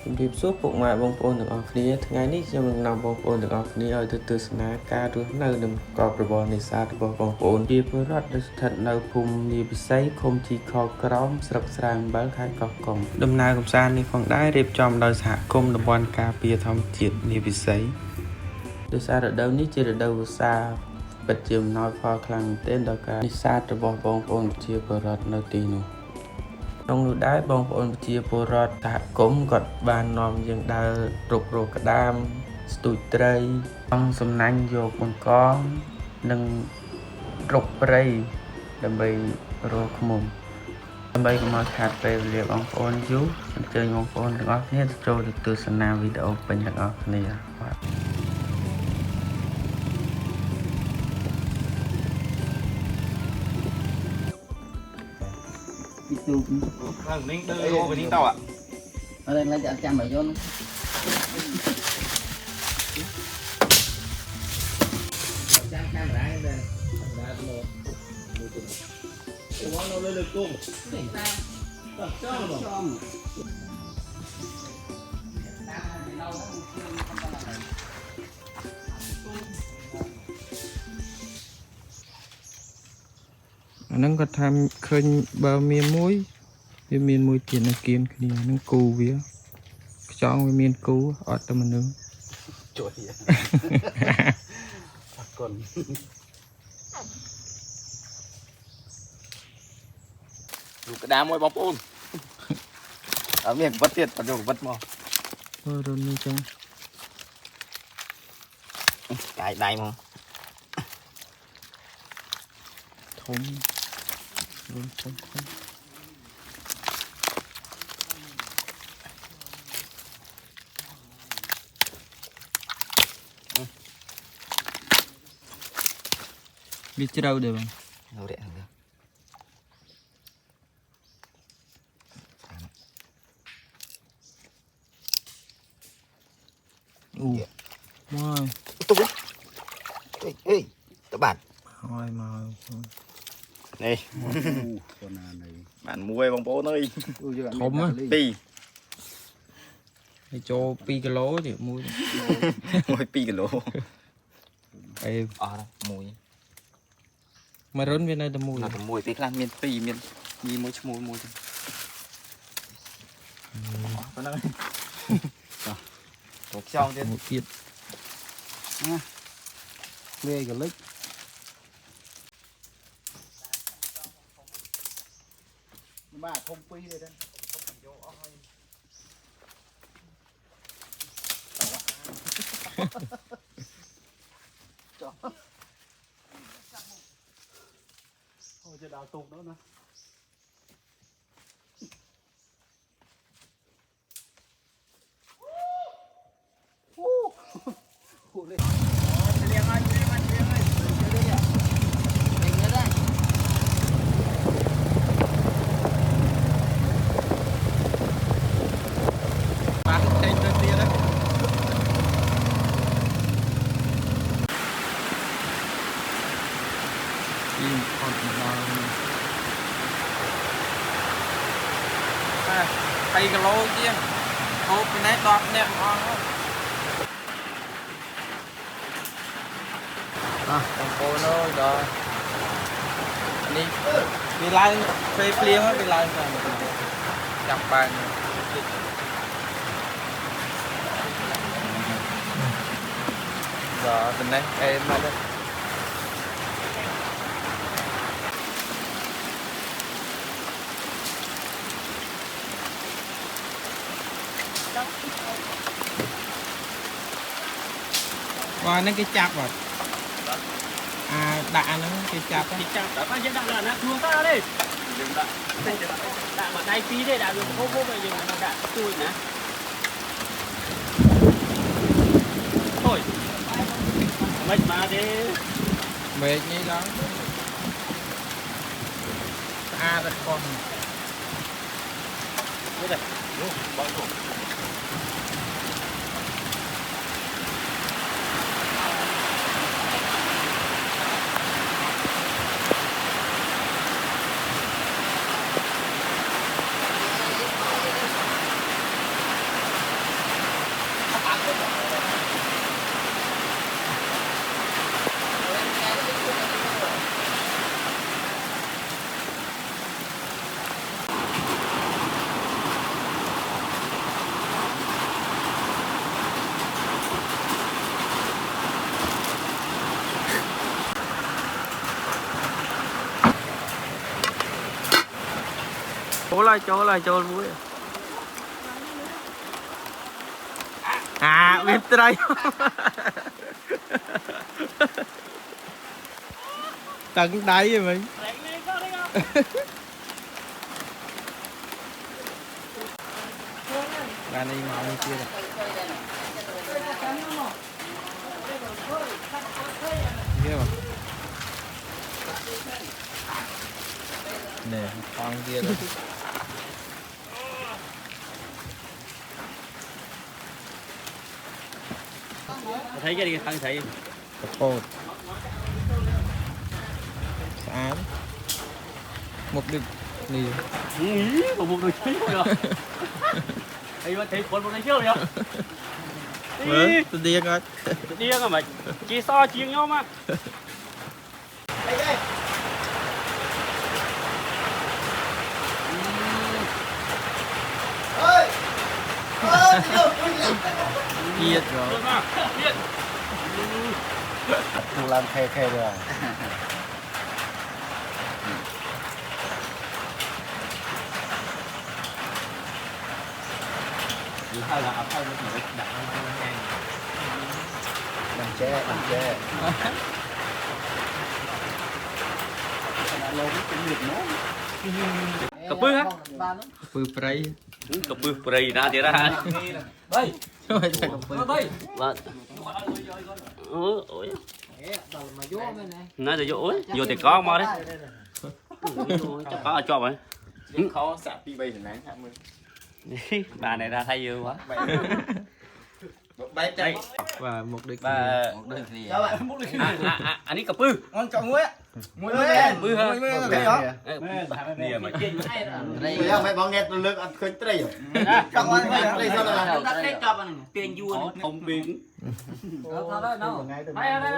ជំរាបសួរពុកម៉ែបងប្អូនទាំងអស់គ្នាថ្ងៃនេះខ្ញុំនឹងនាំបងប្អូនទាំងអស់គ្នាឲ្យទៅទស្សនាការរស់នៅនិងប្រកបរបរនេសាទរបស់បងប្អូនជាពលរដ្ឋដែលស្ថិតនៅភូមិនីពិសីឃុំជីខក្រោមស្រុកស្រែអំបិលខេត្តកោះកុងដំណើរកម្សាន្តនេះផងដែររៀបចំដោយសហគមន៍តំបន់ការពារធម្មជាតិនីពិសីដោយសាររដូវនេះជារដូវវស្សាពិតជាអំណោយផលខ្លាំងមែនទែនដល់ការនេសាទរបស់បងប្អូនជាពលរដ្ឋនៅទីនោះក្នុងនោះដែរបងប្អូនជាពលរដ្ឋសហគមន៍គាត់បាននាំយើងដើររុករកក្តាមស្ទូចត្រីអង្គសំណាញ់យកបង្កងនិងរុកព្រៃដើម្បីរកឃ្មុំដើម្បីកុំឲ្យខាតពេលវេលាបងប្អូនយូរអញ្ជើញបងប្អូនទាំងអស់គ្នាចូលទៅទស្សនាវីដេអូពេញទាំងអស់គ្នាបាទទូនឹងដើរoverនេះតើអត់ឡើយតែចាំឲ្យយន់ចាំកាមេរ៉ាដែរកាមេរ៉ាទៅមួយទៅមកនៅលើគុំនេះតាមចំចំអាហ្នឹងគាត់ថាឃើញបើមានមួយវាមានមួយទៀតនៅគៀនគ្នាហ្នឹងគូវាខ្ចង់វាមានគូអត់តែមនុស្សជួយអរគុណយកក្តាមមួយបងប្អូនអត់មានកវិតទៀតបាត់យកកវិតមករុននេះចឹងកាយដៃមកធំរុនធំវាជ្រៅដែរបងនៅរែកហ្នឹងអូមកទុកអេតបាត់ហើយមកនេះប៉ុណ្ណានេះបានមួយបងប្អូនអើយធំ2ហើយចូល2គីឡូទៀតមួយ2គីឡូអេអស់មួយមករុនវានៅតែមួយនៅតែមួយពេលខ្លះមាន2មានមួយឈ្មោះមួយទៅប៉ុណ្ណឹងទៅខ្ចង់ទៀតមួយទៀតលេកលិចបាទធំពីរទេយកអស់ហើយចុះអូจะដៅទូកនោះណាអូលេលៀងហើយលៀងហើយលៀងហើយលៀងហើយបានចេញទៅទៀតហ្នឹងពីអត់មកដល់2គីឡូជាងហូបពីនេះ10នាក់អស់ហើយបងប្អូនអើយដល់នេះវាឡើងពេលភ្លៀងហើយវាឡើងតាមចាប់បានដល់ទៅនេះអេមកទៅបាទនេះគេចាប់អត់ដាក់អាហ្នឹងគេចាប់ដល់បើយើងដាក់លើអាណាខ្លួនតើទេយើងដាក់មកដៃពីរទេដាក់វាហូបទៅយើងដាក់ជួយណាអូយមិនមកទេមេឃនេះដល់ស្អាតតែកោះនេះទេនោះបងទៅ អ chỗ lại mũi à biết đây tận đáy rồi mình ra đây màu như kia kia mà nè con kia đó thấy cái đi thằng thấy cột sáng một địch nì một người chơi rồi ấy mà thấy con một người chơi rồi vâng tôi điên rồi điên à mày chỉ so chiên nhau mà kia rồi không làm khe khe được hay là ập hay nó đặt làm che cặp bư hả bự prey cặp bư prey ra thì ra đây rồi cặp bự đây vâng nói thì vô vô thì có mà đấy chắc có cho mày khó xạ pi bay này bà này ra thay dư quá đây và một địch bà anh ấy cặp bư ngon chọn muối muối lên bư hả cái đó nè mà đây là mấy bọn nghe tôi lướt ăn khơi tây rồi chọn ăn đây sao là chúng ta thấy cặp anh tiền vua thông biến Tao đó đâu? Đây này,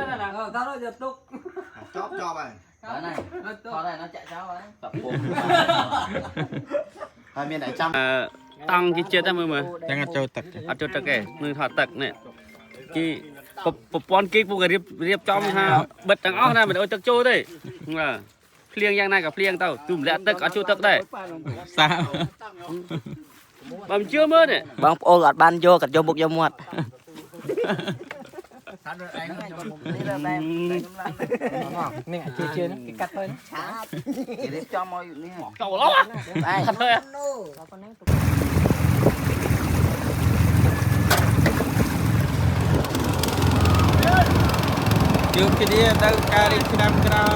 tao đó giật túc. chóp cho bạn Đó này, nó chạy sao vậy? tập hai miền đại trăm tăng cái chết em mà đang cho tật ăn cho tật cáiมือถอดtật này cái pon cái phụ cái riệp trong ha bật trắng óc này mình ôi tật trôi đấy là phiêng giang này cả phiêng tao tùm lẹ tật ăn cho tật đây sao bầm chưa mơ này Bang ô gọt ban vô, cật vô bục vô muột. Mình chia cái cắt thôi. Để cho mọi người cầu lắm à thật thôi à trước cái đi đâu ca đi năm cái đâu